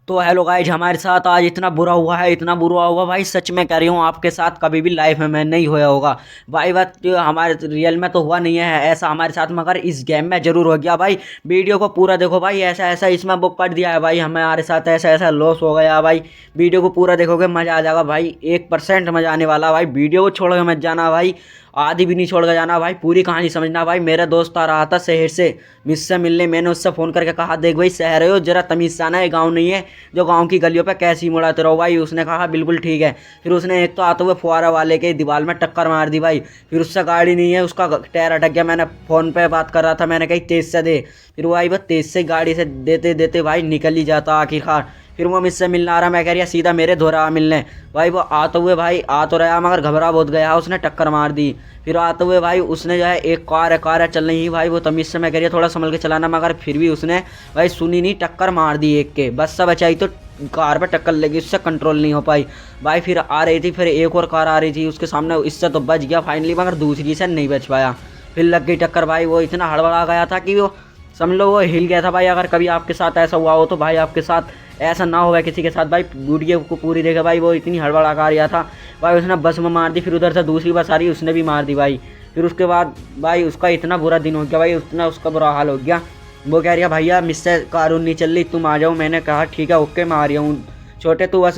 तो hello guys, हमारे साथ आज इतना बुरा हुआ है, इतना बुरा हुआ भाई, सच में कह रही हूँ आपके साथ कभी भी लाइफ में मैं नहीं होया होगा भाई। बात जो हमारे रियल में तो हुआ नहीं है ऐसा हमारे साथ, मगर इस गेम में जरूर हो गया भाई। वीडियो को पूरा देखो भाई, ऐसा ऐसा इसमें बुक कर दिया है भाई, हमारे साथ ऐसा ऐसा लॉस हो गया भाई। वीडियो को पूरा देखोगे मजा आ जाएगा भाई, 1% मजा आने वाला भाई। वीडियो को छोड़ के मत जाना भाई, आधी भी नहीं छोड़ कर जाना भाई, पूरी कहानी समझना भाई। मेरा दोस्त आ रहा था शहर से मुझसे मिलने, मैंने उससे फ़ोन करके कहा देख भाई शहर हो, जरा तमीज़ से आना, है गाँव नहीं है जो गाँव की गलियों पे कैसे ही मुड़ाते रहो भाई। उसने कहा बिल्कुल ठीक है। फिर उसने एक तो आते हुए फुहारा वाले के दीवार में टक्कर मार दी भाई। फिर उससे गाड़ी नहीं है, उसका टायर अटक गया। मैंने फ़ोन पे बात कर रहा था, मैंने कही तेज़ से दे। फिर वो भाई बस तेज़ से गाड़ी से देते देते भाई निकल ही जाता आखिरकार। फिर वो मुझसे मिलने आ रहा, मैं कह रही सीधा मेरे धो रहा मिलने। भाई वो आते हुए भाई आ तो रहा मगर घबरा बहुत गया, उसने टक्कर मार दी। फिर आते हुए भाई उसने जो है, एक कार है चल रही है भाई, वो तमीज़ से मैं कह रही थोड़ा संभल के चलाना, मगर फिर भी उसने भाई सुनी नहीं, टक्कर मार दी एक के। बस से बचाई तो कार पे टक्कर लगी, उससे कंट्रोल नहीं हो पाई भाई। फिर आ रही थी, फिर एक और कार आ रही थी उसके सामने, इससे तो बच गया फाइनली, मगर दूसरी से नहीं बच पाया। फिर लग गई टक्कर भाई, वो इतना हड़बड़ा गया था कि वो समझ लो वो हिल गया था भाई। अगर कभी आपके साथ ऐसा हुआ हो तो भाई आपके साथ ऐसा ना होगा किसी के साथ भाई। वीडियो को पूरी देखा भाई, वो इतनी हड़बड़ा कर रहा था भाई, उसने बस में मार दी। फिर उधर से दूसरी बस आ रही, उसने भी मार दी भाई। फिर उसके बाद भाई उसका इतना बुरा दिन हो गया भाई, उतना उसका बुरा हाल हो गया। वो कह रही है भैया मुझसे कानून नहीं चल रही, तुम आ जाओ। मैंने कहा ठीक है ओके मैं आ रही हूँ छोटे, तू बस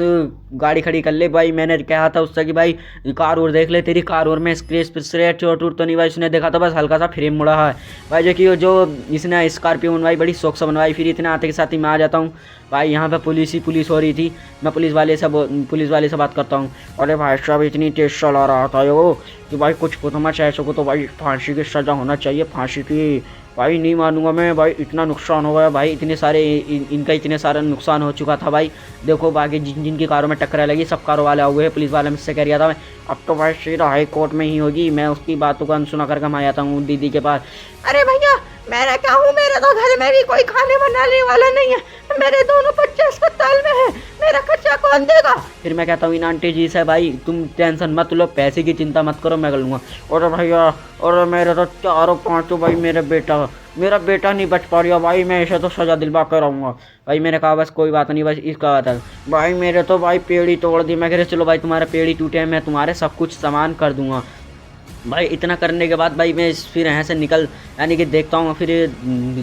गाड़ी खड़ी कर ले भाई। मैंने कहा था उससे कि भाई कार और देख ले, तेरी कार और में स्क्रैच चोट वोट तो नहीं भाई। उसने देखा तो बस हल्का सा फ्रेम मुड़ा है भाई, जो कि जो इसने स्कॉर्पियो बनवाई बड़ी शौक से बनवाई। फिर इतना आते के साथ ही मैं आ जाता हूँ भाई। यहाँ पे पुलिस हो रही थी, मैं पुलिस वाले से बात करता हूँ। अरे भाई साहब इतनी तेज चला रहा था वो कि भाई कुछ समझ ऐसे को तो भाई फांसी की सज़ा होना चाहिए, फांसी की। भाई नहीं मानूंगा मैं भाई, इतना नुकसान हो गया भाई, इतने सारे इनका इतने सारा नुकसान हो चुका था भाई। देखो बाकी जिन जिनकी कारों में टक्कर लगी सब कारों वाले हुए हैं। पुलिस वाला मुझसे कह रहा था मैं अब तो भाई सीधा हाई कोर्ट में ही होगी। मैं उसकी बातों को अनसुना करके मैं आता हूँ दीदी के पास। अरे भैया मेरा क्या हूँ, मेरे तो घर में भी कोई खाने बनाने वाला नहीं है, मेरे दोनों बच्चे अस्पताल में हैं, मेरा खर्चा कौन देगा। फिर मैं कहता हूँ इन आंटी जी से भाई तुम टेंशन मत लो, पैसे की चिंता मत करो, मैं कर लूँगा। और भैया और मेरे तो चारों पाँचों भाई मेरा बेटा नहीं बच पा रहा भाई, मैं ऐसे तो सजा दिलवा कर रहूँगा भाई। मैंने कहा बस कोई बात नहीं, बस इसका बात है भाई। मेरे तो भाई पेड़ ही तोड़ दी। मैं कह रहा चलो भाई तुम्हारा पेड़ ही टूटे, मैं तुम्हारे सब कुछ सामान कर दूंगा भाई। इतना करने के बाद भाई मैं फिर यहाँ से निकल यानी कि देखता हूँ, फिर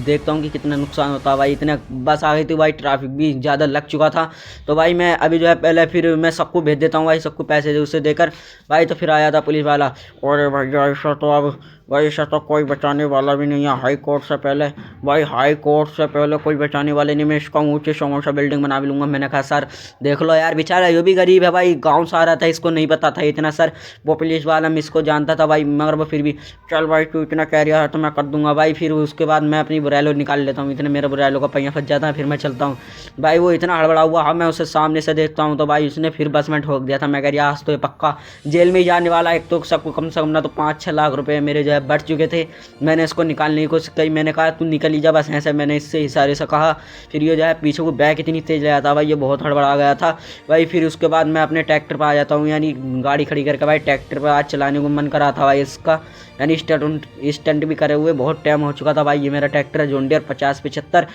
देखता हूँ कि कितना नुकसान होता है भाई। इतना बस आ गई थी भाई, ट्रैफिक भी ज़्यादा लग चुका था। तो भाई मैं अभी जो है पहले फिर मैं सबको भेज देता हूँ भाई, सबको पैसे उसे देकर भाई। तो फिर आया था पुलिस वाला, और भैया ऐसा तो अब भाई ऐसा तो कोई बचाने वाला भी नहीं है हाई कोर्ट से पहले। भाई हाई कोर्ट से पहले कोई बचाने वाले नहीं, मैं इसका ऊँचे समोसा बिल्डिंग बना भी लूँगा। मैंने कहा सर देख लो यार बेचारा ये भी गरीब है भाई, गाँव से आ रहा था, इसको नहीं पता था इतना। सर वो पुलिस वाला मैं इसको जानता था भाई, मगर वो फिर भी चल भाई तू इतना कह रहा है तो मैं कर दूंगा भाई। फिर उसके बाद मैं अपनी बुराइलो निकाल लेता हूँ, इतने मेरे बुराइलो का पहिया फंस जाता है। फिर मैं चलता हूँ भाई, वो इतना हड़बड़ा हुआ। हाँ मैं उसे सामने से देखता हूँ तो भाई उसने फिर बस में ठोक दिया था। मैं कह रहा आज तो ये पक्का जेल में ही जाने वाला। एक तो सबको कम से कम ना तो 5-6 लाख रुपये मेरे जो है बढ़ चुके थे। मैंने इसको निकालने की कोशिश करी, मैंने कहा तू निकल ही जा बस, ऐसे मैंने इससे इशारे से कहा। फिर ये जो है पीछे को बैक इतनी तेज़ ले था भाई, ये बहुत हड़बड़ा गया था भाई। फिर उसके बाद मैं अपने ट्रैक्टर पर आ जाता हूँ, यानी गाड़ी खड़ी करके भाई ट्रैक्टर पर आज चलाने को मन करा था भाई इसका, यानी स्टंट भी करे हुए बहुत टाइम हो चुका था भाई। ये मेरा ट्रैक्टर है जॉन डियर 5075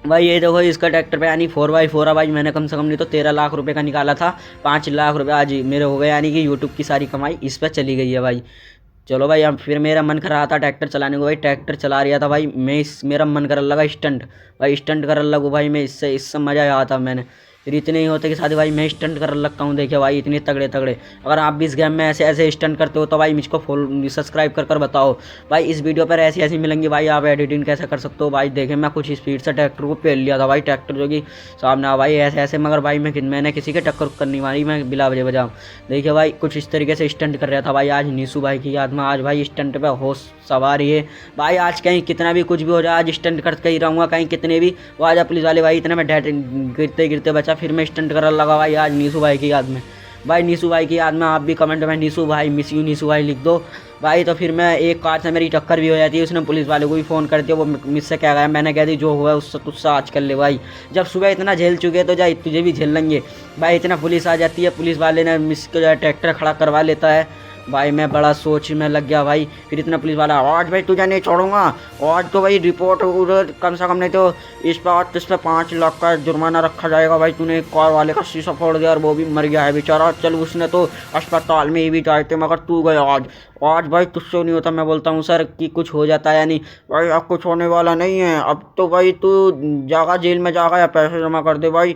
भाई। ये देखो इसका ट्रैक्टर पे यानी 4x4 है भाई। मैंने कम से कम नहीं तो 13 लाख रुपए का निकाला था, 5 लाख रुपए आज मेरे हो गए, यानी कि यूट्यूब की सारी कमाई इस पर चली गई है भाई। चलो भाई अब फिर मेरा मन कर रहा था ट्रैक्टर चलाने को भाई, ट्रैक्टर चला रहा था भाई मैं, मेरा मन कर लगा स्टंट भाई, स्टंट कर लगू भाई मैं, इससे मज़ा आया था। मैंने फिर इतने ही होते कि साथ भाई मैं स्टंट कर लगता हूँ। देखिए भाई इतने तगड़े तगड़े, अगर आप भी इस गेम में ऐसे ऐसे स्टंट करते हो तो भाई मुझको फॉलो सब्सक्राइब कर बताओ भाई। इस वीडियो पर ऐसी ऐसी मिलेंगी भाई, आप एडिटिंग कैसे कर सकते हो भाई। देखे मैं कुछ स्पीड से ट्रैक्टर को पेल लिया था भाई, ट्रैक्टर जो कि सामने आ भाई ऐसे ऐसे, मगर भाई मैंने किसी के टक्कर करनी मारी, मैं बिला बजे बजाऊँ। देखिए भाई कुछ इस तरीके से स्टंट कर रहा था भाई आज नीसू भाई की याद में। आज भाई स्टंट पे होश सवारी है भाई, आज कहीं कितना भी कुछ भी हो जाए आज स्टंट करके ही रहूँगा, कहीं कितने भी वो आ जाए पुलिस वाले भाई। इतने में गिरते गिरते बचा, फिर मैं स्टंट कर लगा भाई आज नीसू भाई की याद में भाई। नीसू भाई की याद में आप भी कमेंट में नीसू भाई मिस यू नीसू भाई लिख दो भाई। तो फिर मैं एक कार से मेरी टक्कर भी हो जाती है, उसने पुलिस वाले को भी फ़ोन कर दिया, वो मुझसे क्या गया। मैंने कह दी जो हुआ उससे तुझसे आज कर ले भाई, जब सुबह इतना झेल चुके तो जा तुझे भी झेल लेंगे भाई। इतना पुलिस आ जाती है, पुलिस वाले ने मिस को जो है ट्रैक्टर खड़ा करवा लेता है भाई मैं बड़ा सोच में लग गया भाई। फिर इतना पुलिस वाला, आज भाई तुझे नहीं छोड़ूंगा, आज तो भाई रिपोर्ट उधर कम से कम नहीं तो इस पर 5 लाख का जुर्माना रखा जाएगा भाई, तूने कार वाले का शीशा फोड़ दिया और वो भी मर गया है बेचारा, चल उसने तो अस्पताल में ही भी जाए थे मगर तू गया आज। आज भाई तुझसे नहीं होता। मैं बोलता हूँ सर कि कुछ हो जाता है या नहीं। भाई अब कुछ होने वाला नहीं है, अब तो भाई तू जागा जेल में जागा या पैसे जमा कर दे भाई,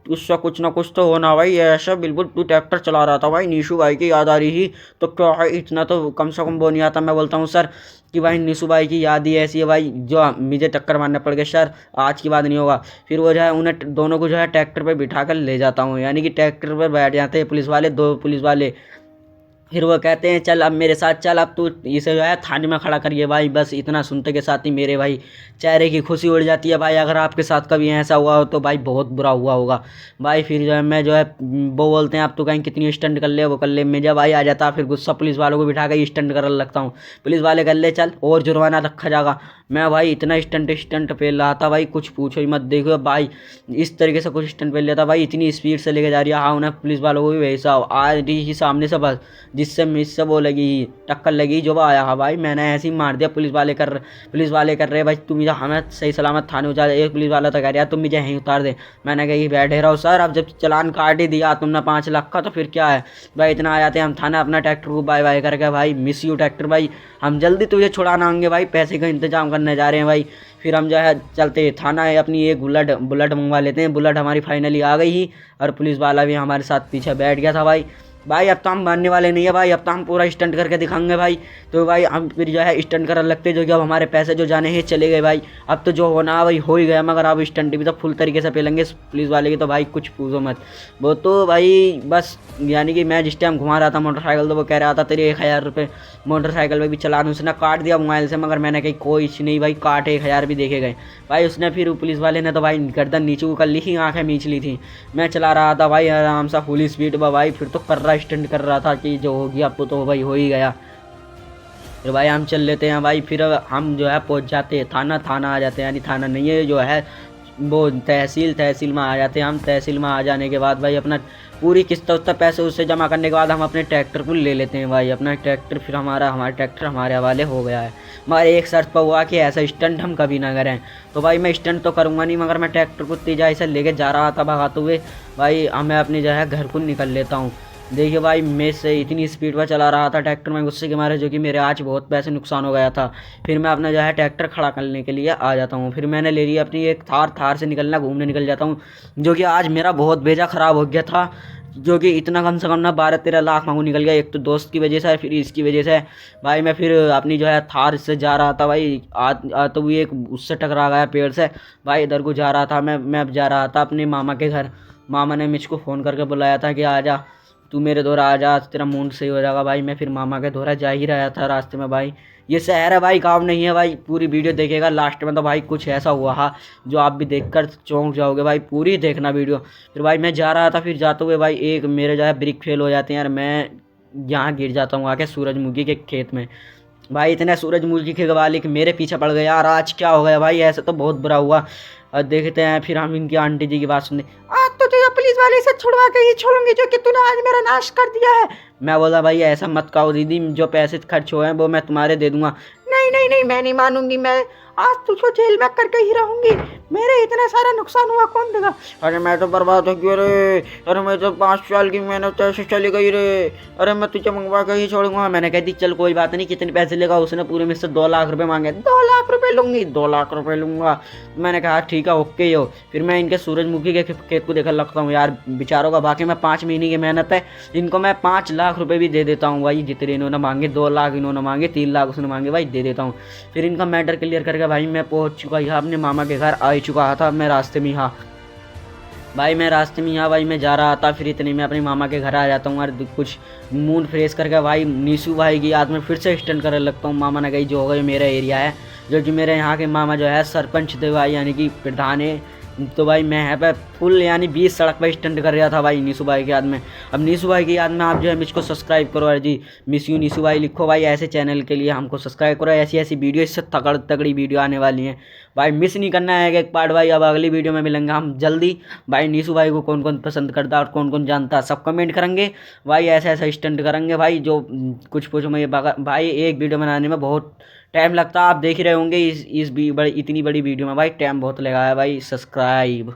उससे कुछ ना कुछ तो होना भाई। ऐसा बिल्कुल तू ट्रैक्टर चला रहा था भाई, नीशू भाई की याद आ रही थी तो क्या है, इतना तो कम से कम वो नहीं आता। मैं बोलता हूँ सर कि भाई नीशू भाई की याद ही ऐसी है भाई जो मुझे टक्कर मारने पड़ गए सर, आज की बात नहीं होगा। फिर वो जो है उन्हें दोनों को जो है ट्रैक्टर पर बिठा कर ले जाता हूँ, यानी कि ट्रैक्टर पर बैठ जाते हैं पुलिस वाले, 2 पुलिस वाले। फिर वो कहते हैं चल अब मेरे साथ चल, अब तू इसे जो है थाने में खड़ा करिए भाई। बस इतना सुनते के साथ ही मेरे भाई चेहरे की खुशी उड़ जाती है भाई। अगर आपके साथ कभी ऐसा हुआ हो तो भाई बहुत बुरा हुआ होगा भाई। फिर जो है मैं जो है वो बोलते हैं अब तो कहीं कितनी स्टंट कर ले वो कर ले, मेरा भाई आ जाता। फिर गुस्सा पुलिस वालों को बिठा कर स्टंट करने लगता हूँ। पुलिस वाले कर ले चल और जुर्माना रखा जाएगा। मैं भाई इतना स्टंट पेल रहा था भाई, कुछ पूछो ही मत। देखो भाई इस तरीके से कुछ स्टंट पेल लिया था भाई, इतनी स्पीड से लेके जा रही है। हाँ उन्हें पुलिस वालों को भी वैसा आ रही ही सामने से, बस जिससे मिससे वो लगी टक्कर लगी जो आया। हाँ भाई मैंने ऐसे ही मार दिया। पुलिस वाले कर रहे भाई तुम मुझे हमें सही सलामत थाने उतार। एक पुलिस वाला तो कह रहा तुम मुझे यहीं उतार दे। मैंने कही बैठे रहो सर, अब जब चालान काट ही दिया तुमने 5 लाख का तो फिर क्या है भाई, इतना आ जाते हैं हम थाना, अपना ट्रैक्टर को बाय बाय करके भाई मिस यू ट्रैक्टर भाई, हम जल्दी तुझे छुड़ाना आएंगे भाई, पैसे का इंतजाम करने जा रहे हैं भाई। फिर हम जो है चलते थाना है, अपनी एक बुलेट मंगवा लेते हैं। बुलेट हमारी फाइनली आ गई ही और पुलिस वाला भी हमारे साथ पीछे बैठ गया था भाई। भाई अब तो हम मानने वाले नहीं है भाई, अब तो हम पूरा स्टंट करके दिखाएंगे भाई। तो भाई हम फिर जो है स्टंट करने लगते जो कि अब हमारे पैसे जो जाने हैं चले गए भाई। अब तो जो होना भाई हो ही गया, मगर अब स्टंट भी तो फुल तरीके से पेलेंगे पुलिस वाले की, तो भाई कुछ पूछो मत। वो तो भाई बस यानी कि मैं जिस टाइम घुमा रहा था मोटरसाइकिल तो वो कह रहा था तेरे 1000 रुपये मोटरसाइकिल में भी चलान उसने काट दिया मोबाइल से, मगर मैंने कही कोई नहीं भाई, काट 1000 भी देखे गए भाई उसने। फिर पुलिस वाले ने तो भाई गर्दन नीचे कर ली थी, आँखें मींच ली थी। मैं चला रहा था भाई आराम सा फुल स्पीड में भाई, फिर तो कर रहा स्टंट कर रहा था कि जो हो गया अब तो भाई हो ही गया। फिर भाई हम चल लेते हैं भाई, फिर हम जो है पहुंच जाते हैं थाना आ जाते हैं, यानी थाना नहीं है जो है वो तहसील में आ जाते हैं हम। तहसील में आ जाने के बाद भाई अपना पूरी किस्त पैसे उससे जमा करने के बाद हम अपने ट्रैक्टर को ले लेते हैं भाई, अपना ट्रैक्टर। फिर हमारा ट्रैक्टर हमारे हवाले हो गया है। मगर एक शर्त पर हुआ कि ऐसा स्टंट हम कभी ना करें। तो भाई मैं स्टंट तो करूँगा नहीं, मगर मैं ट्रैक्टर को तेज़ाई से लेके जा रहा था भगाते हुए भाई, मैं अपनी जो है घर को निकल लेता हूँ। देखिए भाई मैं से इतनी स्पीड पर चला रहा था ट्रैक्टर में गुस्से के मारे, जो कि मेरे आज बहुत पैसे नुकसान हो गया था। फिर मैं अपना जो है ट्रैक्टर खड़ा करने के लिए आ जाता हूँ। फिर मैंने ले लिया अपनी एक थार से निकलना, घूमने निकल जाता हूँ, जो कि आज मेरा बहुत भेजा ख़राब हो गया था, जो कि इतना कम से कम ना 12-13 लाख मांगू निकल गया। एक तो दोस्त की वजह से, फिर इसकी वजह से भाई मैं फिर अपनी जो है थार से जा रहा था भाई, तो वो एक उससे टकरा गया पेड़ से भाई, इधर को जा रहा था मैं अब जा रहा था अपने मामा के घर। मामा ने मुझको फ़ोन करके बुलाया था कि आ जा तू मेरे द्वारा आ जा, तेरा मूड सही हो जाएगा भाई। मैं फिर मामा के द्वारा जा ही रहा था रास्ते में भाई। ये शहर है भाई, गाँव नहीं है भाई। पूरी वीडियो देखेगा लास्ट में तो भाई कुछ ऐसा हुआ है जो आप भी देखकर चौंक जाओगे भाई, पूरी देखना वीडियो। फिर भाई मैं जा रहा था, फिर जाते हुए भाई एक मेरे जो है ब्रिक फेल हो जाते हैं यार, मैं यहाँ गिर जाता हूँ आके सूरजमुखी के खेत में भाई। इतने सूरजमुखी के वाले कि मेरे पीछे पड़ गया यार, आज क्या हो गया भाई, ऐसा तो बहुत बुरा हुआ। और देखते हैं फिर हम इनकी आंटी जी की बात सुनते, आज तो तुझे पुलिस वाले से छुड़वा के ही छोड़ूंगी जो कि तूने आज मेरा नाश कर दिया है। मैं बोला भाई ऐसा मत कहो दीदी, जो पैसे खर्च हुए हैं वो मैं तुम्हारे दे दूंगा। नहीं नहीं नहीं मैं नहीं मानूंगी, मैं आज तुझको जेल में करके ही रहूंगी, मेरे इतना सारा नुकसान हुआ कौन देगा। अरे मैं तो बर्बाद हो गया रे, अरे मैं तो 5 साल की मेहनत ऐसे चली गई रे, अरे मैं तुझे मंगवा के ही छोड़ूंगा। मैंने कह दी चल कोई बात नहीं, कितने पैसे लेगा। उसने पूरे में से 2 लाख रुपए मांगे। 2 लाख रुपए लूँगी, 2 लाख रुपए लूँगा। मैंने कहा ठीक है ओके हो। फिर मैं इनके सूरजमुखी के खेत को देखने लगता हूँ यार, बेचारों का बाकी में 5 महीने की मेहनत है, इनको मैं 5 लाख रुपए भी दे देता हूँ भाई, जितने इन्होंने मांगे। 2 लाख इन्होंने मांगे, 3 लाख उसने मांगे भाई, दे देता हूँ। फिर इनका मैटर क्लियर करके भाई मैं पहुँच चुका यहाँ अपने मामा के घर आ चुका था। मैं रास्ते में यहाँ भाई मैं जा रहा था, फिर इतने में अपने मामा के घर आ जाता हूँ और कुछ मूड फ्रेश करके भाई नीशू भाई की याद में फिर से स्टंट करने लगता हूँ। मामा ने कही जो हो गई मेरा एरिया है, जो कि मेरे यहाँ के मामा जो है सरपंच थे भाई, यानी कि प्रधान है तो भाई मैं यहाँ पे फुल यानी 20 सड़क पर स्टंट कर रहा था भाई नीसू भाई की याद में। अब नीसू भाई की याद में आप जो है मुझको सब्सक्राइब करो यार जी, मिस यू नीसू भाई लिखो भाई, ऐसे चैनल के लिए हमको सब्सक्राइब करो। ऐसी ऐसी वीडियो, इससे तगड़ तगड़ी वीडियो आने वाली हैं भाई, मिस नहीं करना है एक पार्ट भाई। अब अगली वीडियो में मिलेंगे हम जल्दी भाई। नीसू भाई को कौन कौन पसंद करता है और कौन कौन जानता है सब कमेंट करेंगे भाई। ऐसा ऐसा स्टंट करेंगे भाई जो कुछ पूछो मैं भाई। एक वीडियो बनाने में बहुत टाइम लगता है, आप देख ही रहे होंगे इस बड़ी इतनी बड़ी वीडियो में भाई टाइम बहुत लगा है भाई। सब्सक्राइब।